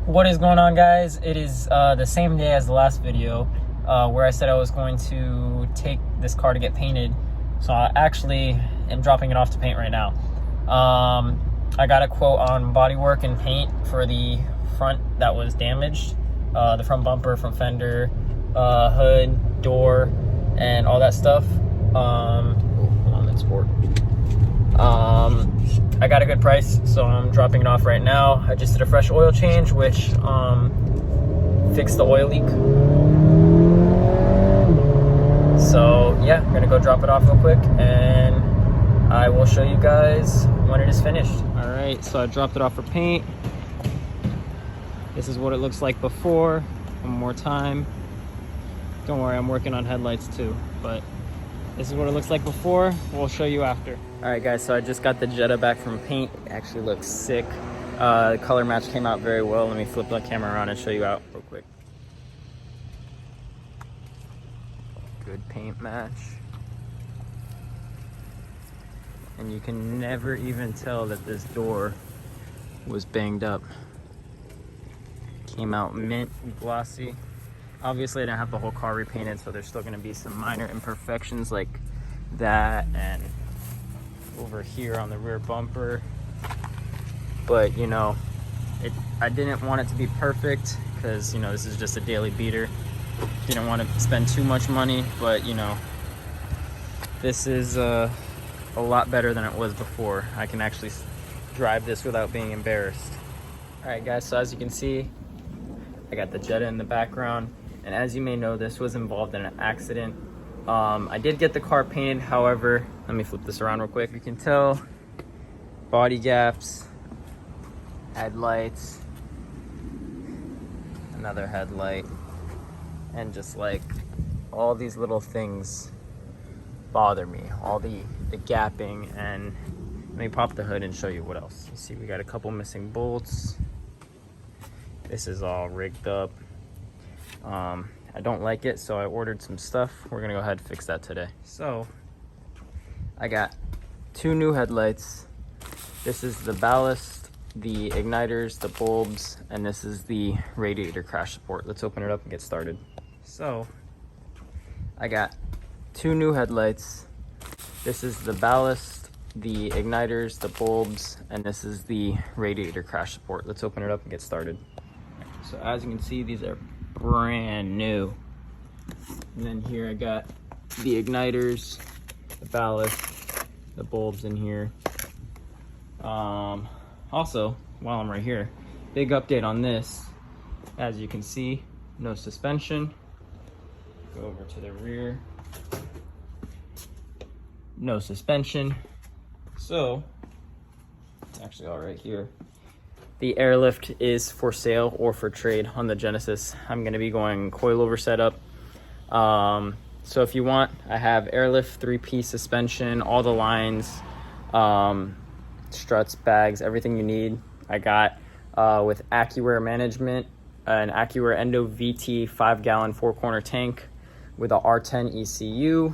What is going on, guys? It is the same day as the last video where I said I was going to take this car to get painted. So I actually am dropping it off to paint right now. I got a quote on bodywork and paint for the front that was damaged. The front bumper, front fender, hood, door, and all that stuff. Hold on, that's sport. I got a good price, so I'm dropping it off right now. I just did a fresh oil change, which fixed the oil leak. So yeah, I'm gonna go drop it off real quick, and I will show you guys when it is finished. All right, so I dropped it off for paint. This is what it looks like before. One more time. Don't worry, I'm working on headlights too, but this is what it looks like before. We'll show you after. All right, guys, so I just got the Jetta back from paint. It actually looks sick. The color match came out very well. Let me flip the camera around and show you out real quick. Good paint match. And you can never even tell that this door was banged up. Came out mint and glossy. Obviously I didn't have the whole car repainted, so there's still gonna be some minor imperfections like that and over here on the rear bumper. But you know, I didn't want it to be perfect because, you know, this is just a daily beater. Didn't want to spend too much money, but you know, this is a lot better than it was before. I can actually drive this without being embarrassed. All right, guys, so as you can see, I got the Jetta in the background, and as you may know, this was involved in an accident. I did get the car painted, however, let me flip this around real quick. You can tell body gaps, headlights, another headlight, and just like all these little things bother me, all the gapping. And let me pop the hood and show you what else. You see we got a couple missing bolts. This is all rigged up. I don't like it, so I ordered some stuff. We're gonna go ahead and fix that today. So I got two new headlights. This is the ballast, the igniters, the bulbs, and this is the radiator crash support. Let's open it up and get started. So I got two new headlights. This is the ballast, the igniters, the bulbs, and this is the radiator crash support. Let's open it up and get started. So as you can see, these are brand new. And then here I got the igniters, the ballast, the bulbs in here. Also, while I'm right here, big update on this. As you can see, no suspension. Go over to the rear. No suspension. So it's actually all right here. The airlift is for sale or for trade on the Genesis. I'm gonna be going coilover setup. So if you want, I have airlift, 3-piece suspension, all the lines, struts, bags, everything you need. I got with AccuAir management, an AccuAir Endo VT 5-gallon 4-corner tank with a R10 ECU.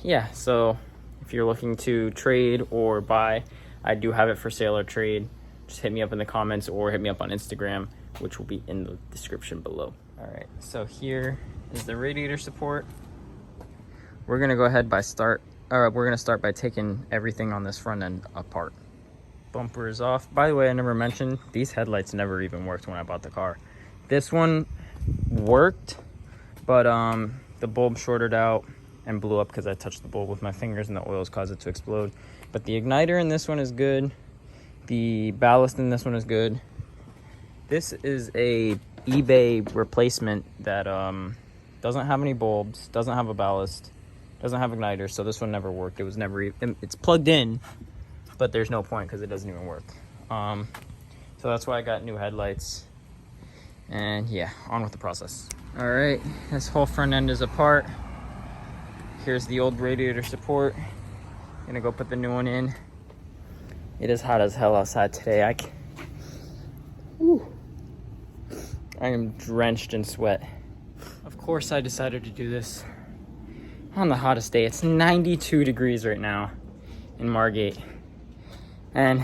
Yeah, so if you're looking to trade or buy, I do have it for sale or trade. Just hit me up in the comments or hit me up on Instagram, which will be in the description below. All right, so here is the radiator support. We're gonna go ahead we're gonna start by taking everything on this front end apart. Bumper is off. By the way, I never mentioned, these headlights never even worked when I bought the car. This one worked, but the bulb shorted out and blew up because I touched the bulb with my fingers and the oils caused it to explode. But the igniter in this one is good. The ballast in this one is good. This is a eBay replacement that doesn't have any bulbs, doesn't have a ballast, doesn't have igniter, so this one never worked. It was never it's plugged in, but there's no point because it doesn't even work. So that's why I got new headlights. And yeah, on with the process. All right, this whole front end is apart. Here's the old radiator support. Gonna go put the new one in. It is hot as hell outside today. I am drenched in sweat. Of course I decided to do this on the hottest day. It's 92 degrees right now in Margate. And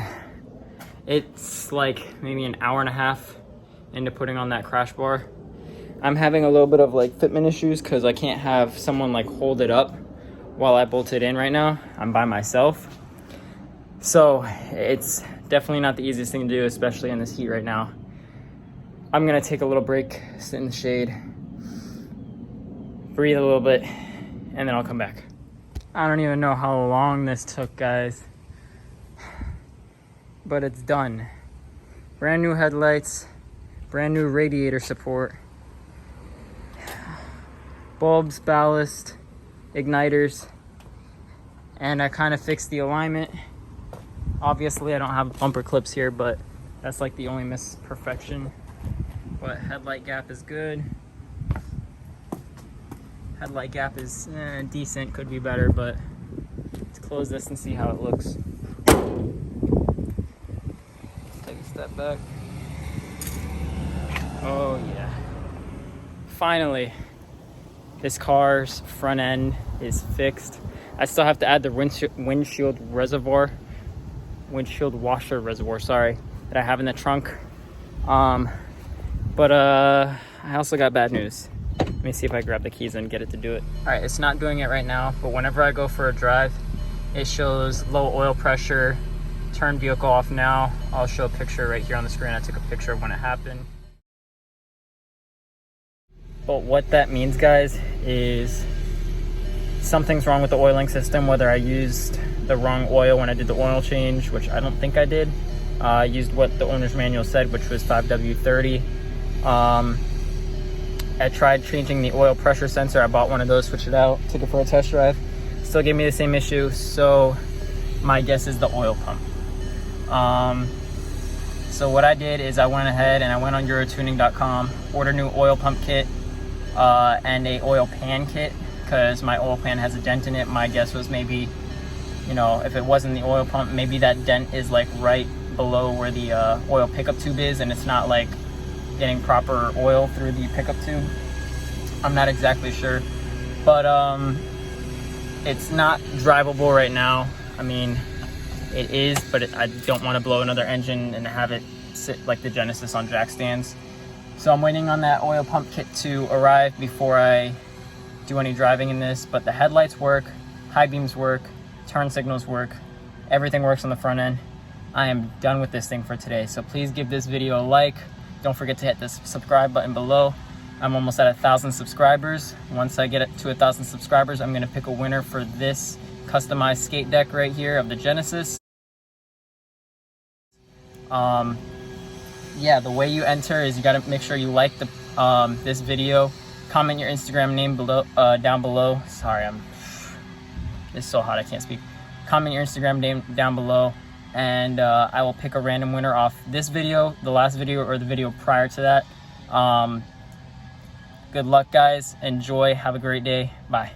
It's like maybe an hour and a half into putting on that crash bar. I'm having a little bit of like fitment issues because I can't have someone like hold it up while I bolt it in right now. I'm by myself. So it's definitely not the easiest thing to do, especially in this heat right now. I'm gonna take a little break, sit in the shade, breathe a little bit, and then I'll come back. I don't even know how long this took, guys, but it's done. Brand new headlights, brand new radiator support, bulbs, ballast, igniters, and I kind of fixed the alignment. Obviously I don't have bumper clips here, but that's like the only misperfection. But headlight gap is good. Headlight gap is decent, could be better, but let's close this and see how it looks. Let's take a step back. Oh yeah. Finally, this car's front end is fixed. I still have to add the windshield washer reservoir, sorry, that I have in the trunk. But I also got bad news. Let me see if I grab the keys and get it to do it. All right, it's not doing it right now, but whenever I go for a drive, it shows low oil pressure, turn vehicle off now. I'll show a picture right here on the screen. I took a picture of when it happened. But what that means, guys, is something's wrong with the oiling system, whether I used the wrong oil when I did the oil change, which I don't think I did. I used what the owner's manual said, which was 5W30. I tried changing the oil pressure sensor. I bought one of those, switched it out, took it for a test drive. Still gave me the same issue, so my guess is the oil pump. So what I did is I went ahead and I went on Eurotuning.com, ordered a new oil pump kit and a oil pan kit, because my oil pan has a dent in it. My guess was maybe, you know, if it wasn't the oil pump, maybe that dent is like right below where the oil pickup tube is, and it's not like getting proper oil through the pickup tube. I'm not exactly sure, but it's not drivable right now. I mean, it is, but I don't want to blow another engine and have it sit like the Genesis on jack stands. So I'm waiting on that oil pump kit to arrive before I do any driving in this. But the headlights work, high beams work, turn signals work, everything works on the front end. I am done with this thing for today, so please give this video a like. Don't forget to hit the subscribe button below. I'm almost at 1,000 subscribers. Once I get it to 1,000 subscribers, I'm gonna pick a winner for this customized skate deck right here of the Genesis. Yeah, the way you enter is you gotta make sure you like the this video, comment your Instagram name below, down below. Sorry, it's so hot I can't speak. Comment your Instagram name down below, and I will pick a random winner off this video, the last video, or the video prior to that. Good luck, guys. Enjoy. Have a great day. Bye.